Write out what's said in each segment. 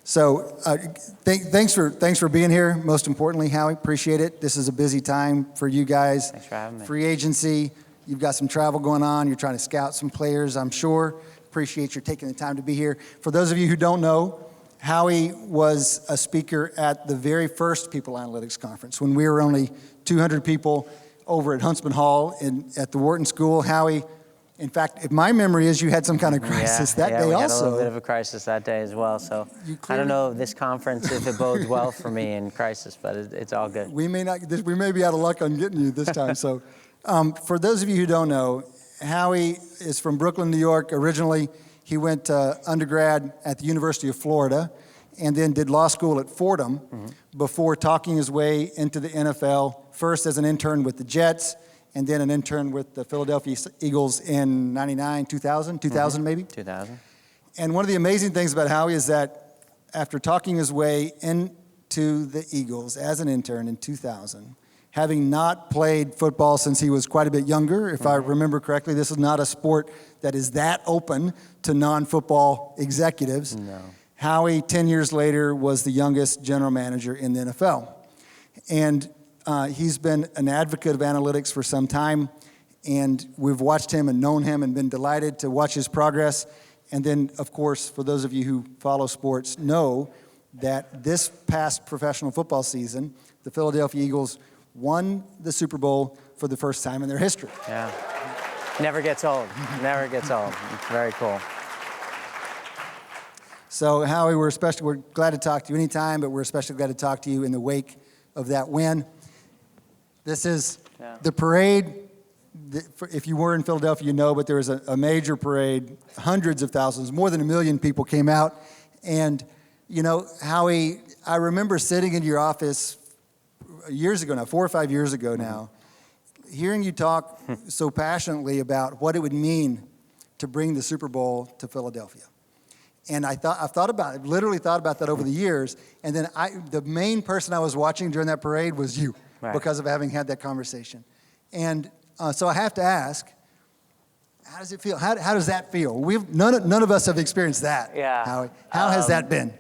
So thanks for being here. Most importantly, Howie, appreciate it. This is a busy time for you guys. Thanks for having me. Free agency, you've got some travel going on. You're trying to scout some players, I'm sure. Appreciate your taking the time to be here. For those of you who don't know, Howie was a speaker at the very first People Analytics Conference when we were only 200 people over at Huntsman Hall at the Wharton School. Howie, in fact, if my memory is, you had some kind of crisis that day also. Yeah, we had a little bit of a crisis that day as well. So I don't know this conference if it bodes well for me in crisis, but it's all good. We may be out of luck on getting you this time. So for those of you who don't know, Howie is from Brooklyn, New York originally. He went undergrad at the University of Florida and then did law school at Fordham before talking his way into the NFL, first as an intern with the Jets, and then an intern with the Philadelphia Eagles in 99, 2000 maybe? 2000. And one of the amazing things about Howie is that after talking his way into the Eagles as an intern in 2000, having not played football since he was quite a bit younger, if I remember correctly, this is not a sport that is that open to non-football executives. No. Howie, 10 years later, was the youngest general manager in the NFL. And he's been an advocate of analytics for some time, and we've watched him and known him and been delighted to watch his progress. And then, of course, for those of you who follow sports, know that this past professional football season, the Philadelphia Eagles won the Super Bowl for the first time in their history. Yeah. Never gets old. Never gets old. It's very cool. So, Howie, we're glad to talk to you anytime, but we're especially glad to talk to you in the wake of that win. This is the parade. If you were in Philadelphia, you know, but there was a major parade. Hundreds of thousands, more than 1 million people came out. And, you know, Howie, I remember sitting in your office years ago now, 4 or 5 years ago now, hearing you talk so passionately about what it would mean to bring the Super Bowl to Philadelphia. And I've literally thought about that over the years. And then the main person I was watching during that parade was you, because of having had that conversation. And so I have to ask, how does it feel? How does that feel? None of us have experienced that. Yeah. Howie. How has that been?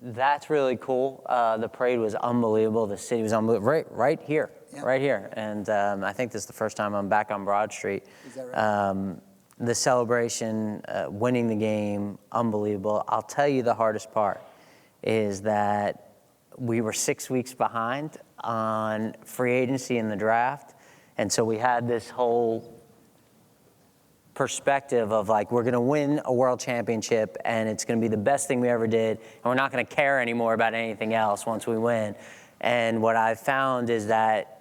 That's really cool. The parade was unbelievable. The city was unbelievable. Right here. Yeah. Right here. And I think this is the first time I'm back on Broad Street. Is that right? The celebration, winning the game, unbelievable. I'll tell you the hardest part is that we were 6 weeks behind on free agency in the draft. And so we had this whole perspective of like, we're going to win a world championship and it's going to be the best thing we ever did. And we're not going to care anymore about anything else once we win. And what I've found is that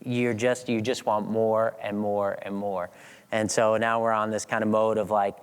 you just want more and more and more. And so now we're on this kind of mode of like,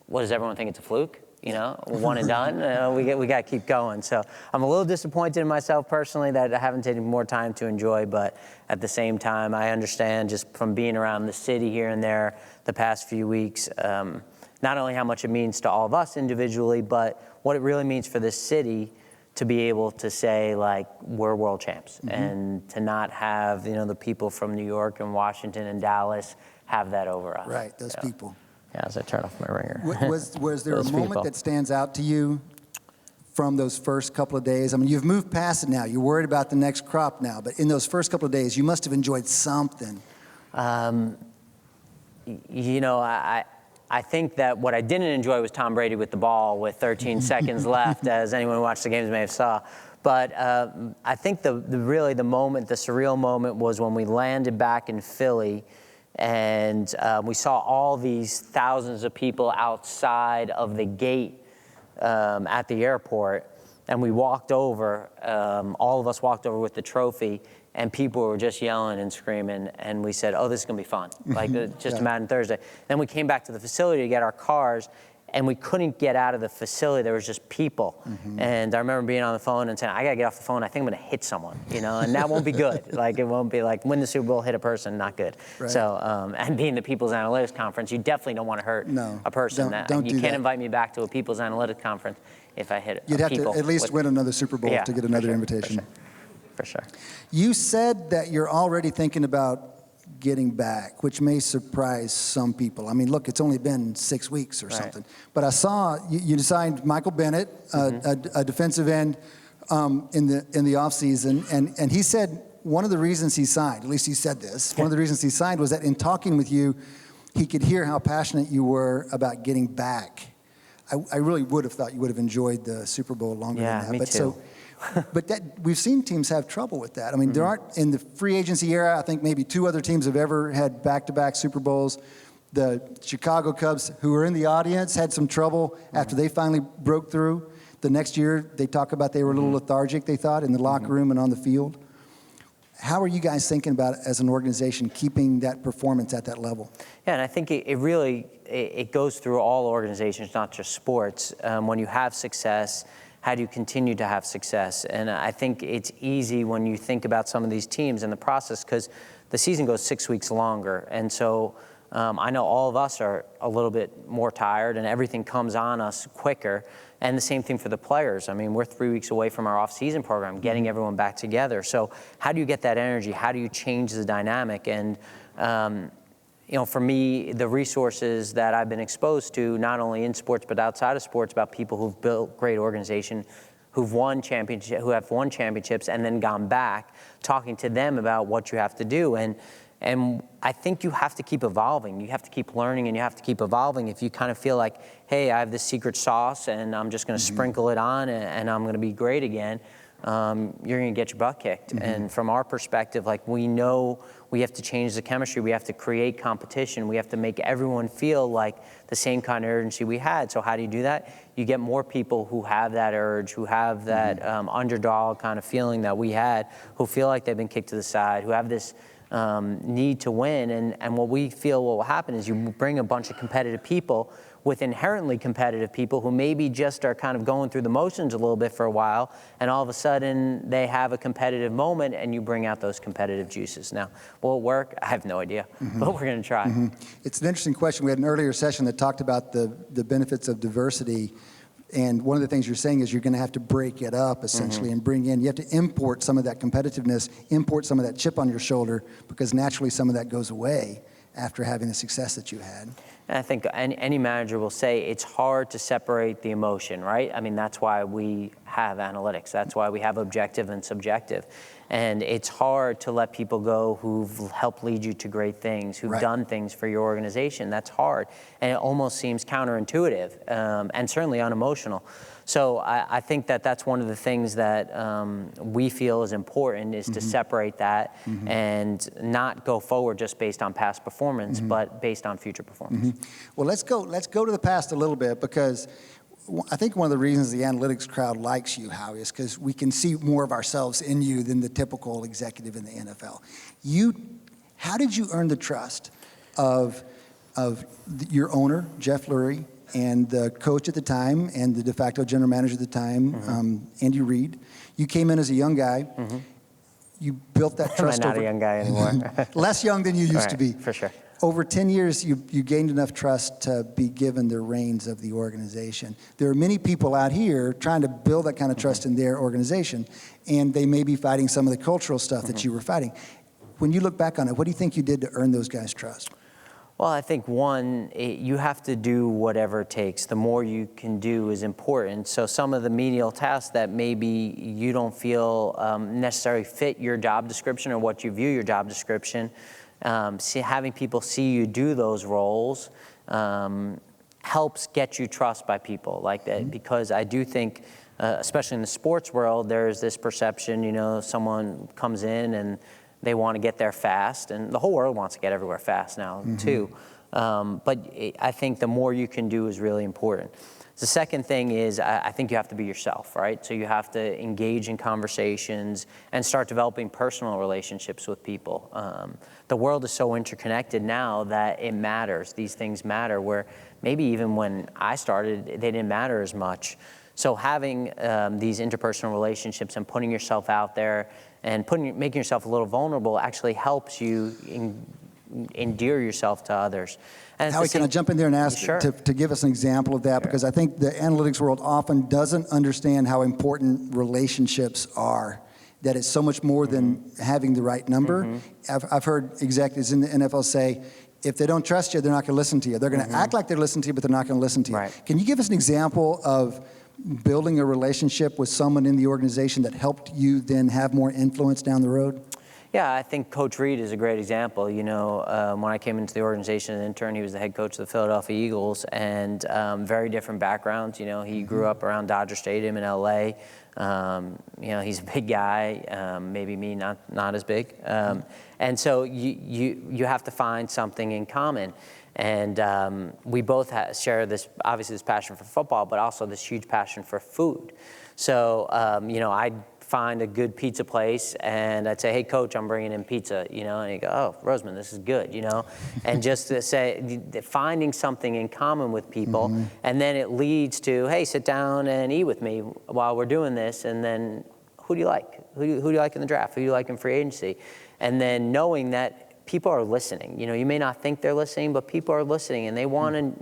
what does everyone think? It's a fluke? You know, one and done. We got to keep going. So I'm a little disappointed in myself personally that I haven't taken more time to enjoy. But at the same time, I understand just from being around the city here and there the past few weeks, not only how much it means to all of us individually, but what it really means for this city to be able to say like we're world champs, and to not have the people from New York and Washington and Dallas have that over us. Right, those people. Yeah, as I turn off my ringer. Was there a moment that stands out to you from those first couple of days? I mean, you've moved past it now. You're worried about the next crop now. But in those first couple of days, you must have enjoyed something. I think that what I didn't enjoy was Tom Brady with the ball with 13 seconds left, as anyone who watched the games may have saw. But I think the surreal moment was when we landed back in Philly. And we saw all these thousands of people outside of the gate at the airport. And we walked over, all of us walked over with the trophy, and people were just yelling and screaming. And we said, oh, this is going to be fun, like just imagine Thursday. Then we came back to the facility to get our cars, and we couldn't get out of the facility. There was just people. And I remember being on the phone and saying, I got to get off the phone. I think I'm going to hit someone, and that won't be good. Like, it won't be like win the Super Bowl, hit a person, not good. Right. So, and being the People's Analytics Conference, you definitely don't want to hurt a person. You can't invite me back to a People's Analytics Conference if I hit You'd have to at least win another Super Bowl to get another invitation. For sure. You said that you're already thinking about getting back, which may surprise some people. I mean, look, it's only been 6 weeks or something. But I saw you signed Michael Bennett, a defensive end, in the offseason, and he said one of the reasons he signed, at least he said this, one of the reasons he signed was that in talking with you, he could hear how passionate you were about getting back. I really would have thought you would have enjoyed the Super Bowl longer than that. Me but too. But we've seen teams have trouble with that. I mean, there aren't, in the free agency era, I think maybe 2 other teams have ever had back-to-back Super Bowls. The Chicago Cubs, who were in the audience, had some trouble after they finally broke through. The next year, they talk about they were a little lethargic, they thought, in the locker room and on the field. How are you guys thinking about, as an organization, keeping that performance at that level? Yeah, and I think it really goes through all organizations, not just sports. When you have success, how do you continue to have success? And I think it's easy when you think about some of these teams in the process, because the season goes 6 weeks longer. And so I know all of us are a little bit more tired, and everything comes on us quicker. And the same thing for the players. I mean, we're 3 weeks away from our off-season program, getting everyone back together. So how do you get that energy? How do you change the dynamic? And for me, the resources that I've been exposed to, not only in sports but outside of sports, about people who've built great organizations, who have won championships, and then gone back, talking to them about what you have to do. And I think you have to keep evolving. You have to keep learning, and you have to keep evolving. If you kind of feel like, hey, I have this secret sauce, and I'm just going to sprinkle it on, and I'm going to be great again, you're going to get your butt kicked. And from our perspective, like, we know we have to change the chemistry. We have to create competition. We have to make everyone feel like the same kind of urgency we had. So how do you do that? You get more people who have that urge, who have that underdog kind of feeling that we had, who feel like they've been kicked to the side, who have this need to win. And what we feel what will happen is you bring a bunch of competitive people with inherently competitive people who maybe just are kind of going through the motions a little bit for a while, and all of a sudden they have a competitive moment, and you bring out those competitive juices. Now, will it work? I have no idea, but we're going to try. It's an interesting question. We had an earlier session that talked about the benefits of diversity. And one of the things you're saying is you're going to have to break it up, essentially, and bring in, you have to import some of that competitiveness, import some of that chip on your shoulder, because naturally some of that goes away after having the success that you had. And I think any manager will say it's hard to separate the emotion, right? I mean, that's why we have analytics. That's why we have objective and subjective. And it's hard to let people go who've helped lead you to great things, who've done things for your organization. That's hard. And it almost seems counterintuitive, and certainly unemotional. So I think that's one of the things that we feel is important, is to separate that and not go forward just based on past performance, but based on future performance. Well, let's go to the past a little bit, because I think one of the reasons the analytics crowd likes you, Howie, is because we can see more of ourselves in you than the typical executive in the NFL. How did you earn the trust of your owner, Jeff Lurie, and the coach at the time, and the de facto general manager at the time, Andy Reid? You came in as a young guy. You built that trust. I'm not a young guy anymore. Less young than you used to be. For sure. Over 10 years, you gained enough trust to be given the reins of the organization. There are many people out here trying to build that kind of trust in their organization, and they may be fighting some of the cultural stuff that you were fighting. When you look back on it, what do you think you did to earn those guys' trust? Well, I think you have to do whatever it takes. The more you can do is important. So some of the menial tasks that maybe you don't feel necessarily fit your job description or what you view your job description, having people see you do those roles helps get you trust by people like that. Because I do think, especially in the sports world, there's this perception, someone comes in and they want to get there fast, and the whole world wants to get everywhere fast now too. But I think the more you can do is really important. The second thing is I think you have to be yourself, right? So you have to engage in conversations and start developing personal relationships with people. The world is so interconnected now that it matters. These things matter, where maybe even when I started, they didn't matter as much. So having these interpersonal relationships and putting yourself out there and making yourself a little vulnerable actually helps you endear yourself to others. And Howie, can I jump in there and ask to give us an example of that? Sure. Because I think the analytics world often doesn't understand how important relationships are. that it's so much more than having the right number. I've heard executives in the NFL say, if they don't trust you, they're not going to listen to you. They're going to act like they're listening to you, but they're not going to listen to you. Right. Can you give us an example of building a relationship with someone in the organization that helped you then have more influence down the road? Yeah, I think Coach Reed is a great example. You know, when I came into the organization as an intern, he was the head coach of the Philadelphia Eagles, and very different backgrounds. You know, he grew up around Dodger Stadium in LA. You know, he's a big guy, maybe me not as big. And so you have to find something in common. And we both share this, obviously this passion for football, but also this huge passion for food. So, you know, I'd find a good pizza place and I'd say, hey, coach, I'm bringing in pizza, you know, and he'd go, oh, Roseman, this is good, you know. And just to say, finding something in common with people, and then it leads to, hey, sit down and eat with me while we're doing this, and then who do you like? Who do you like in the draft? Who do you like in free agency? And then knowing that people are listening. You know, you may not think they're listening, but people are listening, and they want to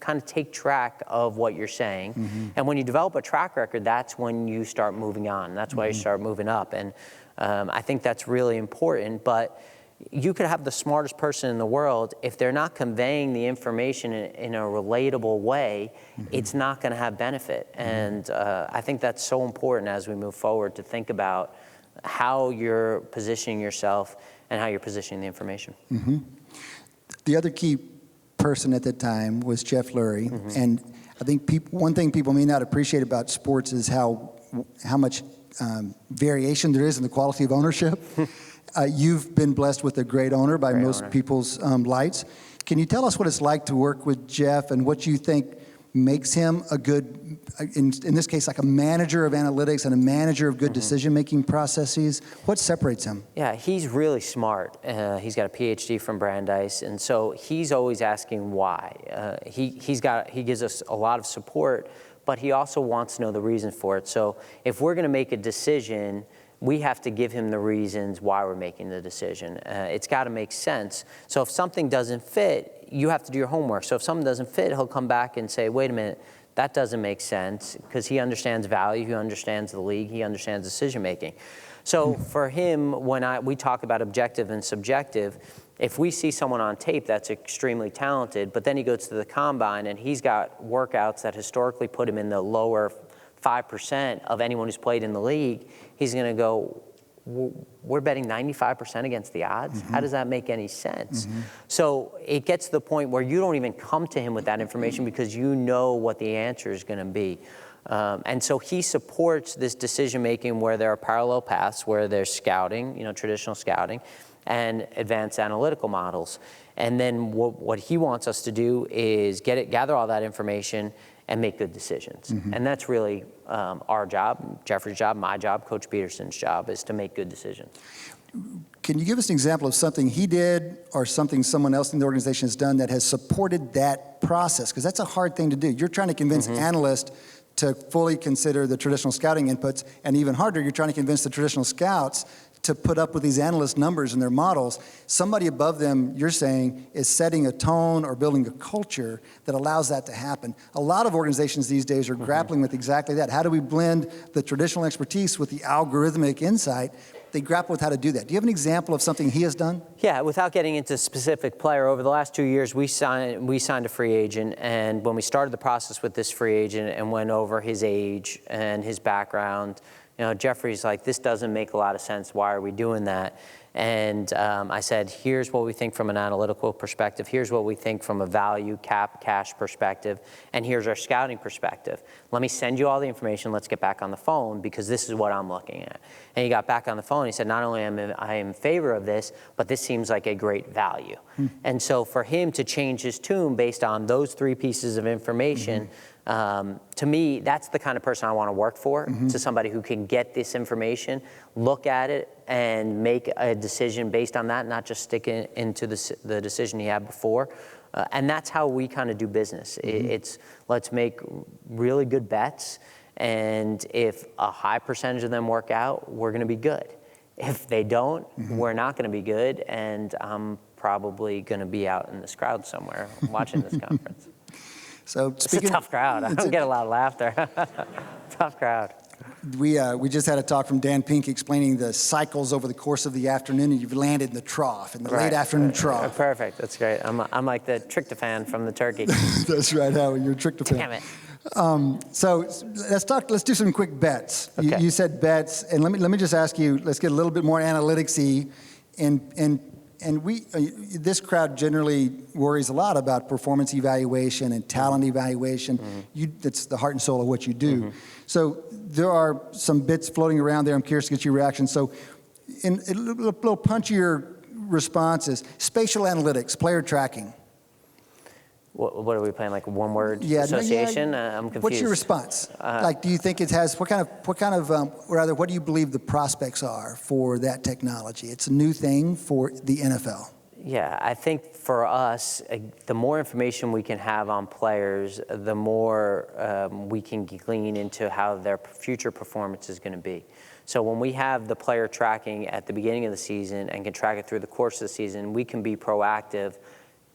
kind of take track of what you're saying. And when you develop a track record, that's when you start moving on. That's why you start moving up. And I think that's really important. But you could have the smartest person in the world. If they're not conveying the information in a relatable way, it's not going to have benefit. And I think that's so important as we move forward to think about how you're positioning yourself and how you're positioning the information. The other key person at that time was Jeff Lurie, and I think one thing people may not appreciate about sports is how much variation there is in the quality of ownership. You've been blessed with a great owner by most people's lights. Can you tell us what it's like to work with Jeff and what you think makes him a good, in this case, like a manager of analytics and a manager of good decision-making processes? What separates him? Yeah, he's really smart. He's got a PhD from Brandeis, and so he's always asking why. He gives us a lot of support, but he also wants to know the reason for it. So if we're going to make a decision, we have to give him the reasons why we're making the decision. It's got to make sense. So if something doesn't fit, you have to do your homework. So if something doesn't fit, he'll come back and say, wait a minute, that doesn't make sense, because he understands value, he understands the league, he understands decision making. So for him, when we talk about objective and subjective, if we see someone on tape that's extremely talented, but then he goes to the combine and he's got workouts that historically put him in the lower 5% of anyone who's played in the league, he's going to go, we're betting 95% against the odds? How does that make any sense? So it gets to the point where you don't even come to him with that information because you know what the answer is going to be. And so he supports this decision-making where there are parallel paths, where there's scouting, you know, traditional scouting, and advanced analytical models. And then what he wants us to do is gather all that information and make good decisions. And that's really our job, Geoffrey's job, my job, Coach Peterson's job, is to make good decisions. Can you give us an example of something he did or something someone else in the organization has done that has supported that process? Because that's a hard thing to do. You're trying to convince analysts to fully consider the traditional scouting inputs, and even harder, you're trying to convince the traditional scouts to put up with these analyst numbers and their models. Somebody above them, you're saying, is setting a tone or building a culture that allows that to happen. A lot of organizations these days are grappling with exactly that. How do we blend the traditional expertise with the algorithmic insight? They grapple with how to do that. Do you have an example of something he has done? Yeah, without getting into a specific player, over the last 2 years, we signed a free agent, and when we started the process with this free agent and went over his age and his background, you know, Geoffrey's like, this doesn't make a lot of sense. Why are we doing that? And I said, here's what we think from an analytical perspective. Here's what we think from a value cash perspective. And here's our scouting perspective. Let me send you all the information. Let's get back on the phone, because this is what I'm looking at. And he got back on the phone. He said, not only am I in favor of this, but this seems like a great value. And so for him to change his tune based on those three pieces of information, to me, that's the kind of person I want to work for, to somebody who can get this information, look at it, and make a decision based on that, not just stick it into the decision he had before. And that's how we kind of do business. It's let's make really good bets, and if a high percentage of them work out, we're going to be good. If they don't, we're not going to be good, and I'm probably going to be out in this crowd somewhere watching this conference. So It's a tough crowd. I don't get a lot of laughter. Tough crowd. We just had a talk from Dan Pink explaining the cycles over the course of the afternoon, and you've landed in the trough, in the late afternoon trough. Perfect. That's great. I'm like the tryptophan from the turkey. That's right, Howie. You're a tryptophan. Damn it. So let's do some quick bets. Okay. You said bets, and let me just ask you. Let's get a little bit more analytics-y, and this crowd generally worries a lot about performance evaluation and talent evaluation. That's the heart and soul of what you do. So there are some bits floating around there. I'm curious to get your reaction. So, in a little punchier responses, spatial analytics, player tracking. What are we playing? Like one-word association? I'm confused. What's your response? Like, do you think it has what do you believe the prospects are for that technology? It's a new thing for the NFL. Yeah, I think for us, the more information we can have on players, the more we can glean into how their future performance is going to be. So when we have the player tracking at the beginning of the season and can track it through the course of the season, we can be proactive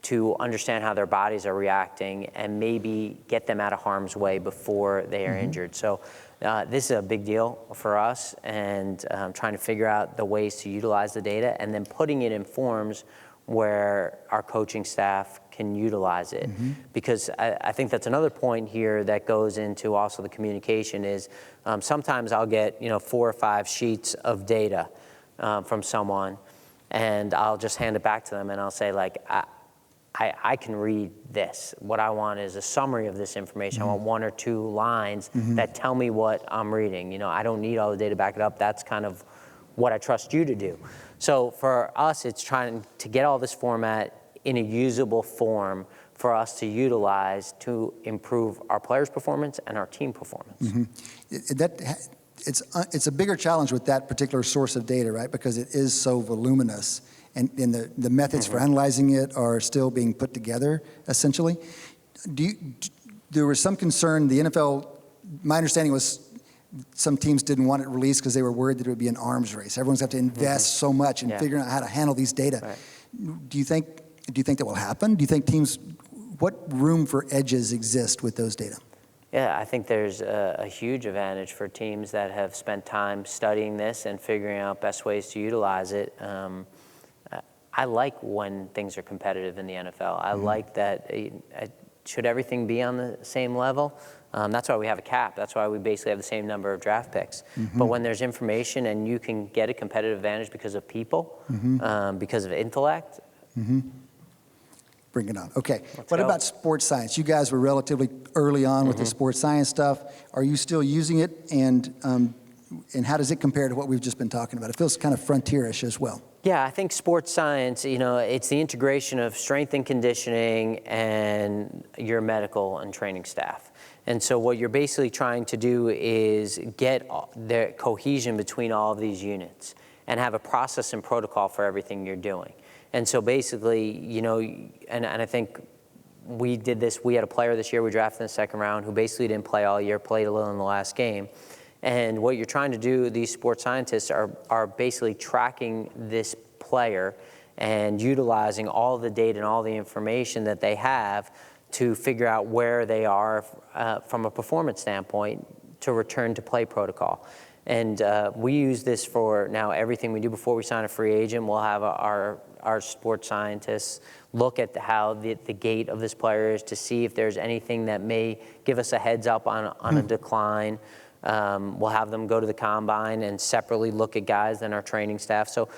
to understand how their bodies are reacting and maybe get them out of harm's way before they are injured. So this is a big deal for us, and trying to figure out the ways to utilize the data and then putting it in forms where our coaching staff can utilize it. Because I think that's another point here that goes into also the communication is sometimes I'll get 4 or 5 sheets of data from someone, and I'll just hand it back to them and I'll say, like, I can read this. What I want is a summary of this information. I want 1 or 2 lines that tell me what I'm reading. I don't need all the data to back it up. That's kind of what I trust you to do. So for us, it's trying to get all this format in a usable form for us to utilize to improve our players' performance and our team performance. It's a bigger challenge with that particular source of data, right? Because it is so voluminous, and the methods for analyzing it are still being put together, essentially. There was some concern, the NFL, my understanding was some teams didn't want it released because they were worried that it would be an arms race. Everyone's have to invest so much in figuring out how to handle these data. Right. Do you think that will happen? Do you think teams, what room for edges exist with those data? Yeah, I think there's a huge advantage for teams that have spent time studying this and figuring out best ways to utilize it. I like when things are competitive in the NFL. I like that. Should everything be on the same level? That's why we have a cap. That's why we basically have the same number of draft picks. But when there's information and you can get a competitive advantage because of people, because of intellect. Bring it on. Okay. What about sports science? You guys were relatively early on with the sports science stuff. Are you still using it? And how does it compare to what we've just been talking about? It feels kind of frontierish as well. Yeah, I think sports science, it's the integration of strength and conditioning and your medical and training staff. And so what you're basically trying to do is get the cohesion between all of these units and have a process and protocol for everything you're doing. And so basically, and I think we did this, we had a player this year we drafted in the second round who basically didn't play all year, played a little in the last game. And what you're trying to do, these sports scientists are basically tracking this player and utilizing all the data and all the information that they have to figure out where they are from a performance standpoint to return to play protocol. And we use this for now everything we do before we sign a free agent. We'll have our sports scientists look at how the gait of this player is to see if there's anything that may give us a heads up on a decline. We'll have them go to the combine and separately look at guys than our training staff. So,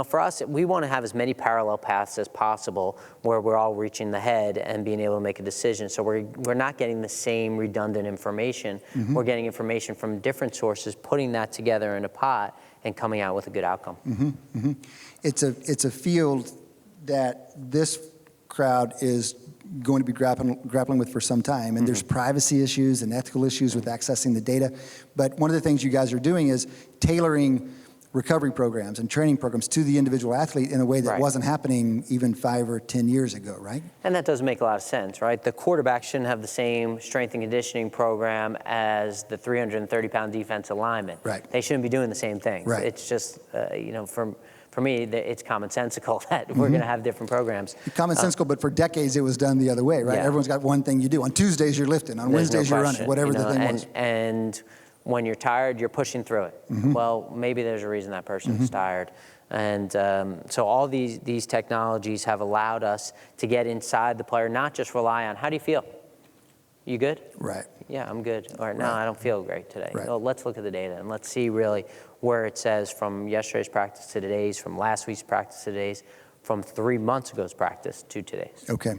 for us, we want to have as many parallel paths as possible where we're all reaching the head and being able to make a decision. So we're not getting the same redundant information. We're getting information from different sources, putting that together in a pot and coming out with a good outcome. It's a field that this crowd is going to be grappling with for some time, and there's privacy issues and ethical issues with accessing the data. But one of the things you guys are doing is tailoring recovery programs and training programs to the individual athlete in a way that wasn't happening even 5 or 10 years ago, right? And that does make a lot of sense, right? The quarterback shouldn't have the same strength and conditioning program as the 330-pound defensive lineman. Right. They shouldn't be doing the same things. Right. It's just, for me, it's commonsensical that we're going to have different programs. Commonsensical, but for decades it was done the other way, right? Yeah. Everyone's got one thing you do. On Tuesdays you're lifting, on Wednesdays you're running, whatever the thing was. And when you're tired, you're pushing through it. Well, maybe there's a reason that person's tired. And so all these technologies have allowed us to get inside the player, not just rely on, how do you feel? You good? Right. Yeah, I'm good. Or no, I don't feel great today. Right. Well, let's look at the data and let's see really where it says from yesterday's practice to today's, from last week's practice to today's, from 3 months ago's practice to today's. Okay.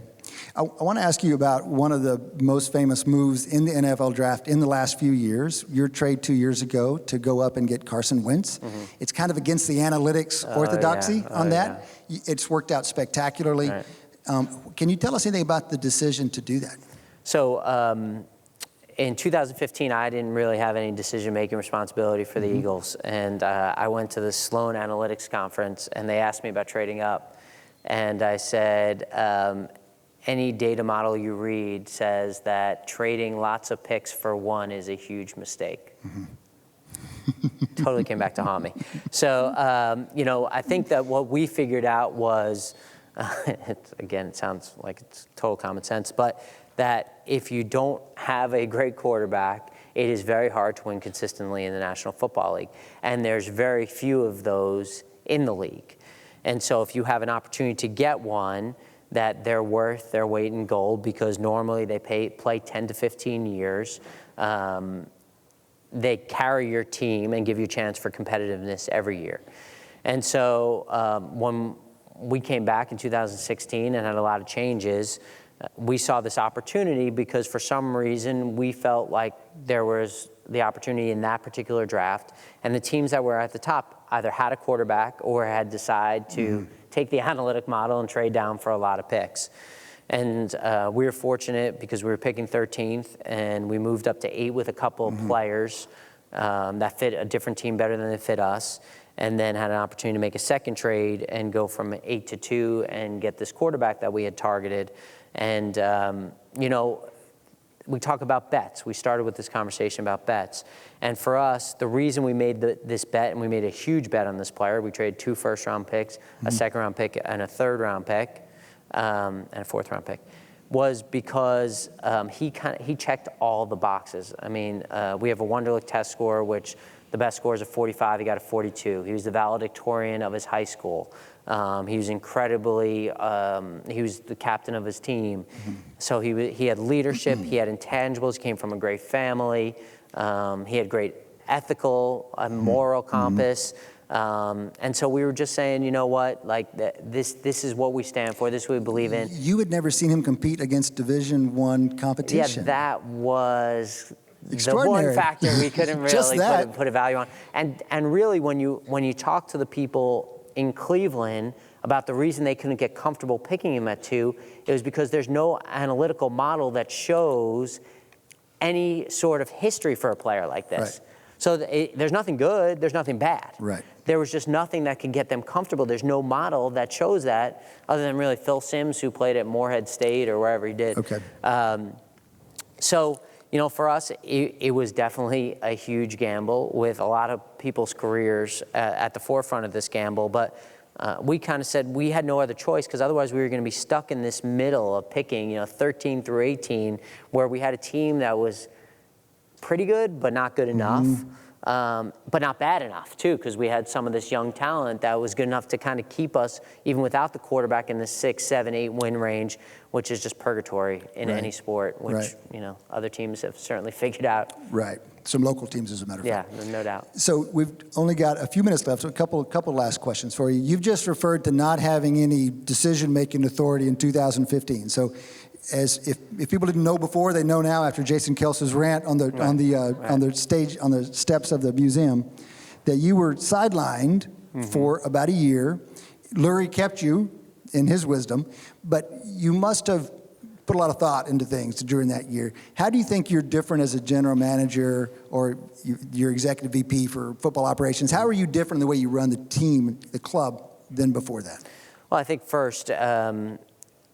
I want to ask you about one of the most famous moves in the NFL draft in the last few years, your trade 2 years ago to go up and get Carson Wentz. It's kind of against the analytics orthodoxy on that. It's worked out spectacularly. Right. Can you tell us anything about the decision to do that? So in 2015, I didn't really have any decision-making responsibility for the Eagles. And I went to the Sloan Analytics Conference, and they asked me about trading up. And I said, any data model you read says that trading lots of picks for one is a huge mistake. Totally came back to haunt me. So, you know, I think that what we figured out was, again, it sounds like it's total common sense, but that if you don't have a great quarterback, it is very hard to win consistently in the National Football League. And there's very few of those in the league. And so if you have an opportunity to get one, that they're worth their weight in gold, because normally they play 10 to 15 years. They carry your team and give you a chance for competitiveness every year. And so when we came back in 2016 and had a lot of changes, we saw this opportunity because for some reason we felt like there was the opportunity in that particular draft, and the teams that were at the top either had a quarterback or had decided to take the analytic model and trade down for a lot of picks. And we were fortunate because we were picking 13th, and we moved up to 8 with a couple of players that fit a different team better than they fit us, and then had an opportunity to make a second trade and go from 8 to 2 and get this quarterback that we had targeted. And, you know, we talk about bets. We started with this conversation about bets. And for us, the reason we made this bet, and we made a huge bet on this player, we traded 2 first-round picks, a second-round pick, and a third-round pick, and a fourth-round pick, was because he checked all the boxes. I mean, we have a Wonderlic test score, which the best score is a 45. He got a 42. He was the valedictorian of his high school. He was incredibly, he was the captain of his team. So he had leadership, he had intangibles, he came from a great family, he had great ethical, moral compass. And so we were just saying, you know what, like this is what we stand for, this is what we believe in. You had never seen him compete against Division I competition. Yeah, that was the extraordinary. one factor we couldn't really put a value on. And really, when you talk to the people in Cleveland about the reason they couldn't get comfortable picking him at 2, it was because there's no analytical model that shows any sort of history for a player like this. Right. So there's nothing good, there's nothing bad. Right. There was just nothing that could get them comfortable. There's no model that shows that, other than really Phil Simms, who played at Morehead State or wherever he did. Okay. So, you know, for us, it was definitely a huge gamble with a lot of people's careers at the forefront of this gamble. But we kind of said we had no other choice, because otherwise we were going to be stuck in this middle of picking, you know, 13 through 18, where we had a team that was pretty good, but not good enough. But not bad enough, too, because we had some of this young talent that was good enough to kind of keep us, even without the quarterback, in the 6, 7, 8 win range, which is just purgatory in any sport, which, you know, other teams have certainly figured out. Right. Some local teams, as a matter of fact. Yeah, no doubt. So we've only got a few minutes left, so a couple last questions for you. You've just referred to not having any decision-making authority in 2015. So as if people didn't know before, they know now after Jason Kelce's rant on the stage, on the steps of the museum, that you were sidelined for about a year. Lurie kept you in his wisdom, but you must have put a lot of thought into things during that year. How do you think you're different as a general manager, or your executive VP for football operations? How are you different in the way you run the team, the club, than before that? Well, I think first,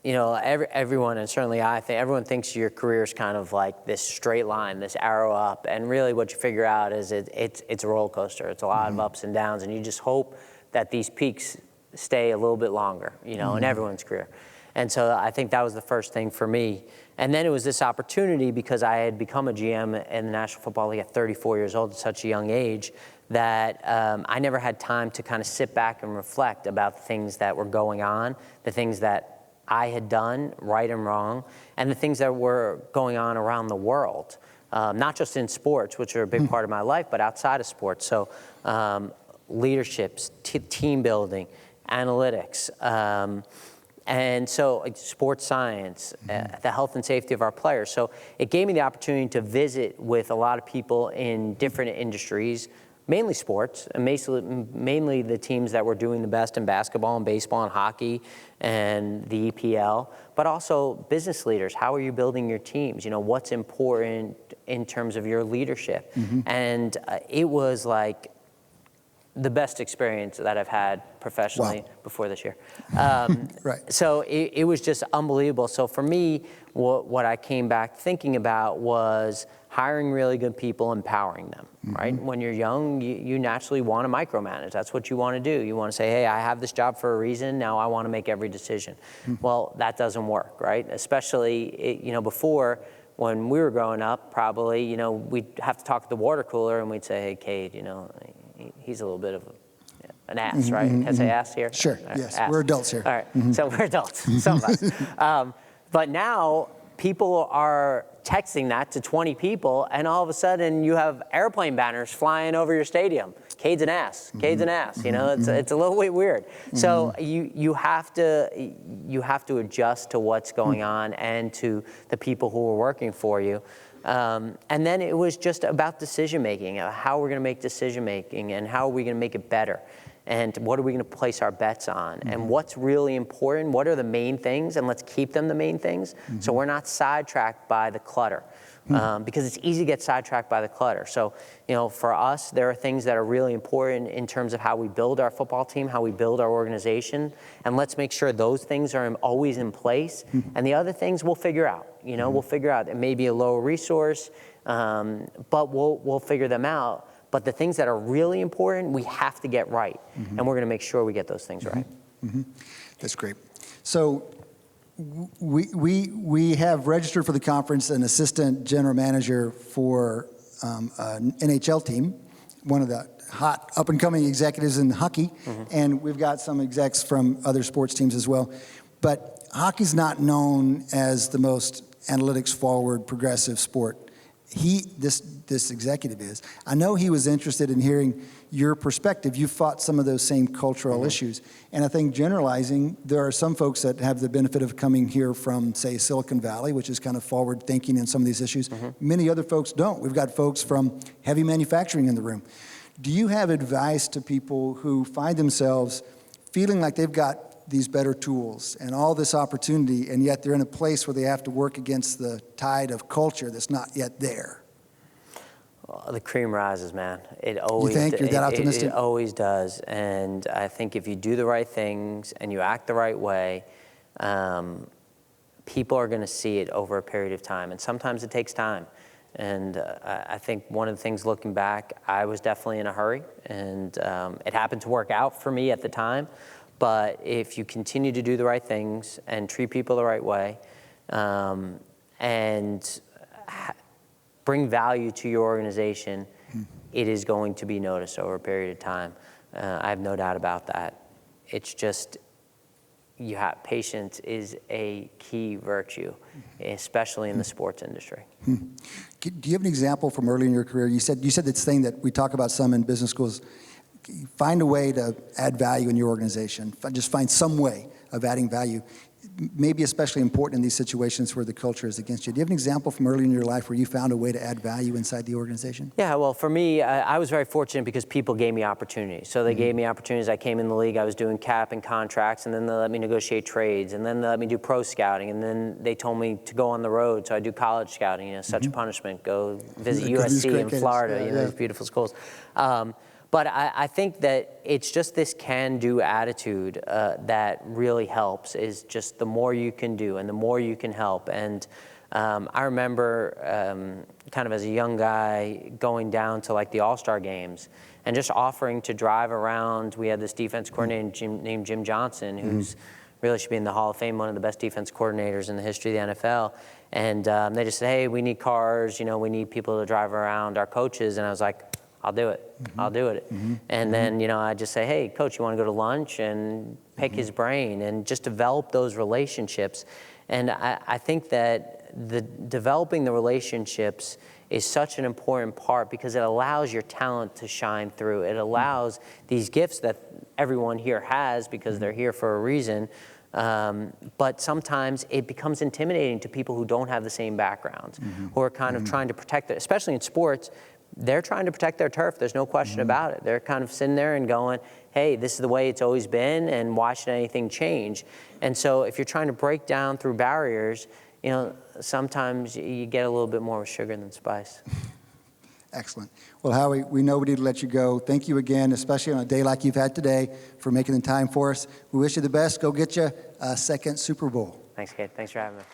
you know, everyone, and certainly I think, everyone thinks your career is kind of like this straight line, this arrow up, and really what you figure out is it's a roller coaster. It's a lot of ups and downs, and you just hope that these peaks stay a little bit longer, you know, in everyone's career. And so I think that was the first thing for me. And then it was this opportunity, because I had become a GM in the National Football League at 34 years old at such a young age, that I never had time to kind of sit back and reflect about the things that were going on, the things that I had done, right and wrong, and the things that were going on around the world. Not just in sports, which are a big part of my life, but outside of sports. So leadership, team building, analytics, and so sports science, the health and safety of our players. So it gave me the opportunity to visit with a lot of people in different industries, mainly sports, and mainly the teams that were doing the best in basketball and baseball and hockey and the EPL, but also business leaders. How are you building your teams? You know, what's important in terms of your leadership? And it was like the best experience that I've had professionally before this year. Right. So it was just unbelievable. So for me, what I came back thinking about was hiring really good people, empowering them, right? When you're young, you naturally want to micromanage. That's what you want to do. You want to say, hey, I have this job for a reason. Now I want to make every decision. Well, that doesn't work, right? Especially, you know, before, when we were growing up, probably, you know, we'd have to talk at the water cooler and we'd say, hey, Cade, you know, he's a little bit of an ass, right? Can I say ass here? Sure, yes, ass. We're adults here. All right, so we're adults, some of us. But now people are texting that to 20 people, and all of a sudden you have airplane banners flying over your stadium. Cade's an ass, Cade's an ass, you know, it's a little bit weird. So you have to adjust to what's going on and to the people who are working for you. And then it was just about decision making, how we're going to make decision making, and how are we going to make it better, and what are we going to place our bets on, and what's really important, what are the main things, and let's keep them the main things, so we're not sidetracked by the clutter. Because it's easy to get sidetracked by the clutter. So, you know, for us, there are things that are really important in terms of how we build our football team, how we build our organization, and let's make sure those things are always in place. And the other things we'll figure out. You know, we'll figure out. It may be a lower resource, but we'll figure them out. But the things that are really important, we have to get right, and we're going to make sure we get those things right. That's great. So we have registered for the conference an assistant general manager for an NHL team, one of the hot up-and-coming executives in hockey, and we've got some execs from other sports teams as well. But hockey's not known as the most analytics-forward, progressive sport. This executive is. I know he was interested in hearing your perspective. You fought some of those same cultural issues. And I think generalizing, there are some folks that have the benefit of coming here from, say, Silicon Valley, which is kind of forward thinking in some of these issues. Many other folks don't. We've got folks from heavy manufacturing in the room. Do you have advice to people who find themselves feeling like they've got these better tools and all this opportunity, and yet they're in a place where they have to work against the tide of culture that's not yet there? Well, the cream rises, man. It always. You think you're that optimistic? It always does, and I think if you do the right things and you act the right way, people are going to see it over a period of time, and sometimes it takes time. And I think one of the things looking back, I was definitely in a hurry, and it happened to work out for me at the time. But if you continue to do the right things and treat people the right way, and bring value to your organization, it is going to be noticed over a period of time. I have no doubt about that. It's just, patience is a key virtue, especially in the sports industry. Do you have an example from early in your career? You said this thing that we talk about some in business schools. Find a way to add value in your organization. Just find some way of adding value. Maybe especially important in these situations where the culture is against you. Do you have an example from early in your life where you found a way to add value inside the organization? Yeah, well, for me, I was very fortunate because people gave me opportunities. So they gave me opportunities. I came in the league, I was doing cap and contracts, and then they let me negotiate trades, and then they let me do pro scouting, and then they told me to go on the road. So I do college scouting, you know, such a punishment. Go visit USC in Florida, you know, these beautiful schools. But I think that it's just this can-do attitude that really helps, is just the more you can do and the more you can help. And I remember kind of as a young guy going down to like the All-Star games and just offering to drive around. We had this defense coordinator named Jim Johnson, who's really should be in the Hall of Fame, one of the best defense coordinators in the history of the NFL. And they just said, hey, we need cars, we need people to drive around, our coaches. And I was like, I'll do it. I'll do it. And then, I just say, hey, coach, you want to go to lunch, and pick his brain and just develop those relationships. And I think that developing the relationships is such an important part, because it allows your talent to shine through. It allows these gifts that everyone here has, because they're here for a reason. But sometimes it becomes intimidating to people who don't have the same backgrounds, who are kind of trying to protect it, especially in sports. They're trying to protect their turf. There's no question about it. They're kind of sitting there and going, hey, this is the way it's always been, and why should anything change? And so if you're trying to break down through barriers, sometimes you get a little bit more sugar than spice. Excellent. Well, Howie, we know we need to let you go. Thank you again, especially on a day like you've had today, for making the time for us. We wish you the best. Go get you a second Super Bowl. Thanks, Cade. Thanks for having me.